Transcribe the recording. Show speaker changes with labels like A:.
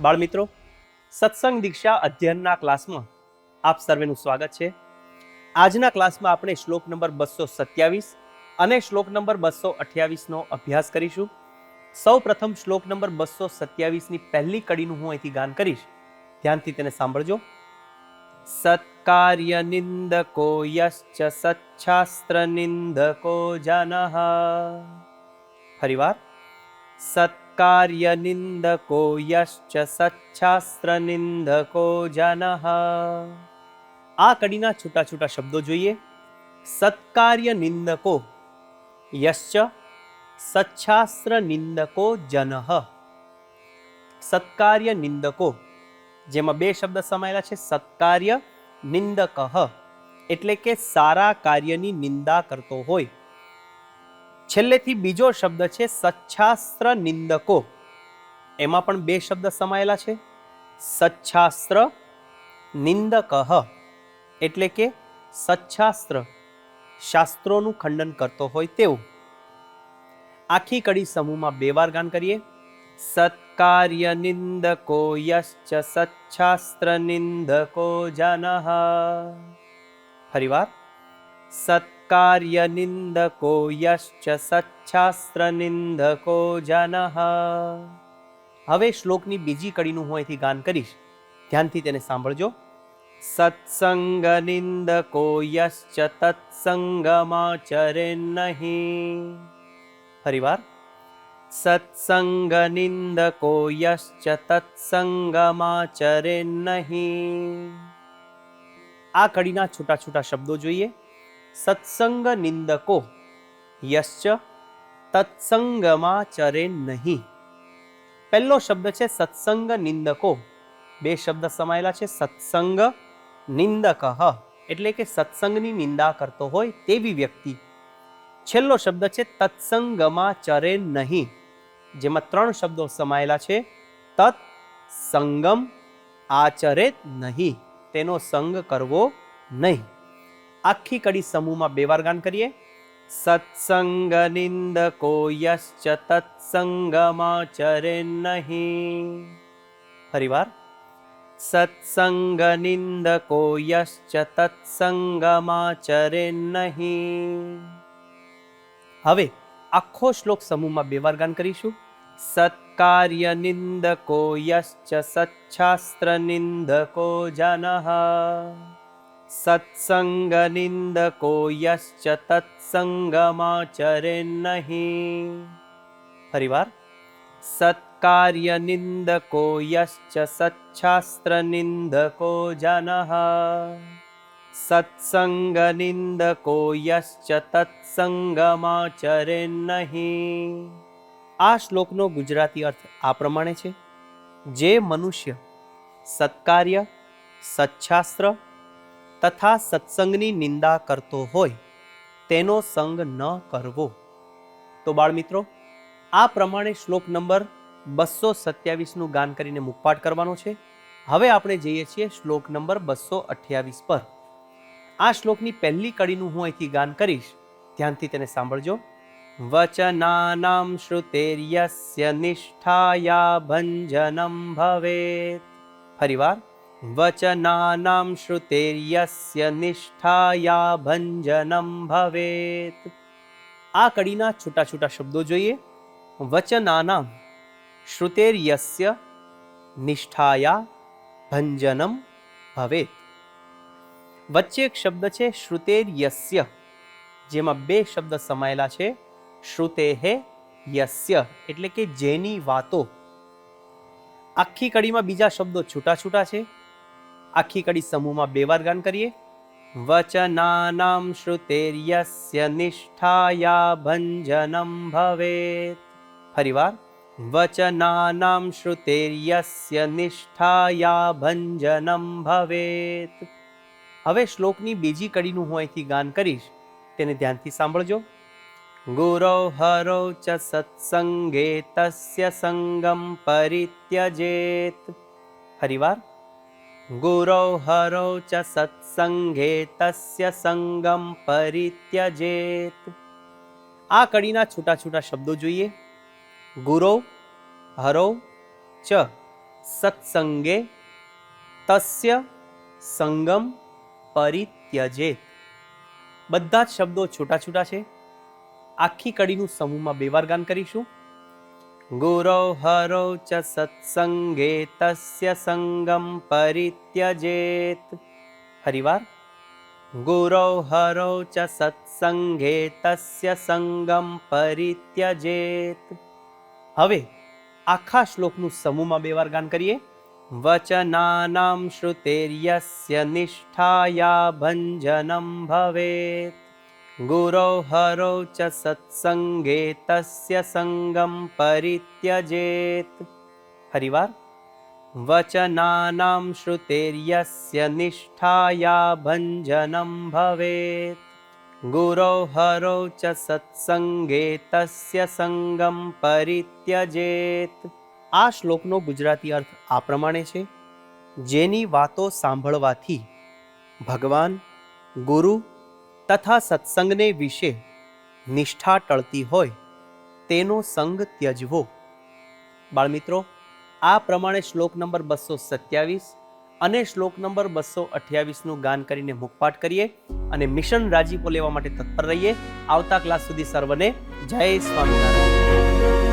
A: બાળમિત્રો, સત્સંગ દીક્ષા અધ્યયનના ક્લાસમાં આપ સર્વેનું સ્વાગત છે. આજના ક્લાસમાં આપણે શ્લોક નંબર 227 અને શ્લોક નંબર 228નો અભ્યાસ કરીશું. સૌ પ્રથમ શ્લોક નંબર 227ની પહેલી કડીનું હું અહીંથી ગાન કરીશ. ધ્યાનથી તેને સાંભળજો. સત્કાર્ય નિંદકો યશ્ચ સચ્છાસ્ત્ર નિંદકો જનઃ. ફરીવાર. સત્કાર્ય નિંદકો યશ્ચ સચ્છાસ્ત્ર નિંદકો જનઃ. આ કડીના છૂટા છૂટા શબ્દો જોઈએ. સત્કાર્ય નિંદકો યશ્ચ સચ્છાસ્ત્ર નિંદકો જનઃ. સત્કાર્ય નિંદકો, જેમાં બે શબ્દ સમાયેલા છે. સત્કાર્ય નિંદકઃ એટલે કે સારા કાર્યની નિંદા કરતો હોય. છેલ્લેથી બીજો શબ્દ છે સચ્છાસ્ત્ર નિંદકો, એમાં પણ બે શબ્દ સમાયેલા છે. સચ્છાસ્ત્ર નિંદકઃ એટલે કે સચ્છાસ્ત્ર, શાસ્ત્રોનું ખંડન કરતો હોય તેવું. આખી કડી સમૂહમાં બે વાર ગાન કરીએ. સત્કાર્ય નિંદકો યશ્ચ સચ્છાસ્ત્ર નિંદકો જનઃ. ફરીવાર. સત્કાર્ય નિંદકો યશ્ચ સચ્છાસ્ત્ર નિંદકો જનઃ. હવે શ્લોકની બીજી કડીનું હું અહીંથી ગાન કરીશ. ધ્યાનથી તેને સાંભળજો. સત્સંગ નિંદકો યશ્ચ તત્સંગમાચરેન્નહિ. ફરીવાર. સત્સંગ નિંદકો યશ્ચ તત્સંગમાચરેન્નહિ. આ કડીના છૂટા છૂટા શબ્દો જોઈએ. સત્સંગ નિંદકો યશ્ચ તત્સંગમાચરેન્નહિ. પહેલો શબ્દ છે સત્સંગ નિંદકો, બે શબ્દ સમાયેલા છે. સત્સંગ નિંદકઃ એટલે કે સત્સંગની નિંદા કરતો હોય તેવી વ્યક્તિ. છેલ્લો શબ્દ છે તત્સંગમાચરેન્નહિ, જેમાં ત્રણ શબ્દો સમાયેલા છે. તત્ સંગમ આચરેત નહીં, તેનો સંગ કરવો નહીં. આખી કડી સમૂહમાં બે વાર ગાન કરીએ. સત્સંગ નિંદકો યશ્ચ તત્સંગમાચરેન્નહિ. ફરીવાર. સત્સંગ નિંદકો યશ્ચ તત્સંગમાચરેન્નહિ. હવે આખો શ્લોક સમૂહમાં બે વાર ગાન કરીશું. સત્કાર્ય નિંદકો યશ્ચ સચ્છાસ્ત્ર નિંદકો જનઃ. સત્સંગ નિંદકો યશ્ચ તત્સંગમાચરેન્નહિ. ફરીવાર. સત્કાર્ય નિંદકો યશ્ચ સચ્છાસ્ત્ર નિંદકો જનઃ. સત્સંગ નિંદકો યશ્ચ તત્સંગમાચરેન્નહિ. આ શ્લોકનો ગુજરાતી અર્થ આ પ્રમાણે છે. જે મનુષ્ય સત્કાર્ય, સચ્છાસ્ત્ર તથા સત્સંગની નિંદા કરતો હોય તેનો સંગ ન કરવો. તો બાળમિત્રો, આ પ્રમાણે શ્લોક નંબર 227નું ગાન કરીને મુખપાઠ કરવાનો છે. હવે આપણે જઈએ છીએ શ્લોક નંબર 228 પર. આ શ્લોકની પહેલી કડીનું હું અહીંથી ગાન કરીશ. ધ્યાનથી તેને સાંભળજો. વચનાનામ શ્રુતેર્યસ્ય નિષ્ઠાયા ભંજનમ ભવેત. ફરીવાર. વચનાનામ શ્રુતેર્યસ્ય નિષ્ઠાયા ભંજનમ ભવેત. આ કડીના છૂટા છૂટા શબ્દો જોઈએ. વચનાનામ શ્રુતેર્યસ્ય નિષ્ઠાયા ભંજનમ ભવેત. વચ્ચે એક શબ્દ છે શ્રુતેર્યસ્ય, જેમાં બે શબ્દ સમાયેલા છે. શ્રુતેહે યસ્ય એટલે કે જેની વાતો. આખી કડીમાં બીજા શબ્દો છૂટા છૂટા છે. આખી કડી સમૂહમાં બે વાર ગાન કરીએ. વચનાનામ શ્રુતેર્યસ્ય નિષ્ઠાયા ભંજનમ ભવેત. ફરીવાર. વચનાનામ શ્રુતેર્યસ્ય નિષ્ઠાયા ભંજનમ ભવેત. હવે શ્લોકની બીજી કડીનું હું અહીંથી ગાન કરીશ. તેને ધ્યાનથી સાંભળજો. ગુરૌ હરૌ ચ સત્સંગે તસ્ય સંગમ પરિત્યજેત. ફરીવાર. ગુરૌ હરૌ ચ સત્સંગે તસ્ય સંગમ પરિત્યજેત. આ કડીના છૂટા છૂટા શબ્દો જોઈએ. ગુરૌ હરૌ ચ સત્સંગે તસ્ય સંગમ પરિત્યજેત. બધા જ શબ્દો છૂટા છૂટા છે. આખી કડીનું સમૂહમાં 2 વાર ગાન કરીશું. ગુરૌ હરૌ ચ સત્સંગે તસ્ય સંગમ પરિત્યજેત. ફરીવાર. ગુરૌ હરૌ ચ સત્સંગે તસ્ય સંગમ પરિત્યજેત. હવે આખા શ્લોકનું સમૂહમાં 2 વાર ગાન કરીએ. વચનાનામ શ્રુતેર્યસ્ય નિષ્ઠાયા ભંજનમ ભવેત. ગુરૌ હરૌ ચ સત્સંગે તસ્ય સંગમ પરિત્યજેત. ફરીવાર. વચનાનામ શ્રુતેર્યસ્ય નિષ્ઠાયા ભંજનમ ભવેત. ગુરૌ હરૌ ચ સત્સંગે તસ્ય સંગમ પરિત્યજેત. આ શ્લોકનો ગુજરાતી અર્થ આ પ્રમાણે છે. જેની વાતો સાંભળવાથી ભગવાન, ગુરુ તથા સત્સંગને વિશે નિષ્ઠા ટળતી હોય તેનો સંગ ત્યજવો. બાળમિત્રો, આ પ્રમાણે શ્લોક નંબર 227 અને શ્લોક નંબર 228નું ગાન કરીને મુખપાઠ કરીએ અને મિશન રાજીપો લેવા માટે તત્પર રહીએ. આવતા ક્લાસ સુધી સર્વને જય સ્વામિનારાયણ.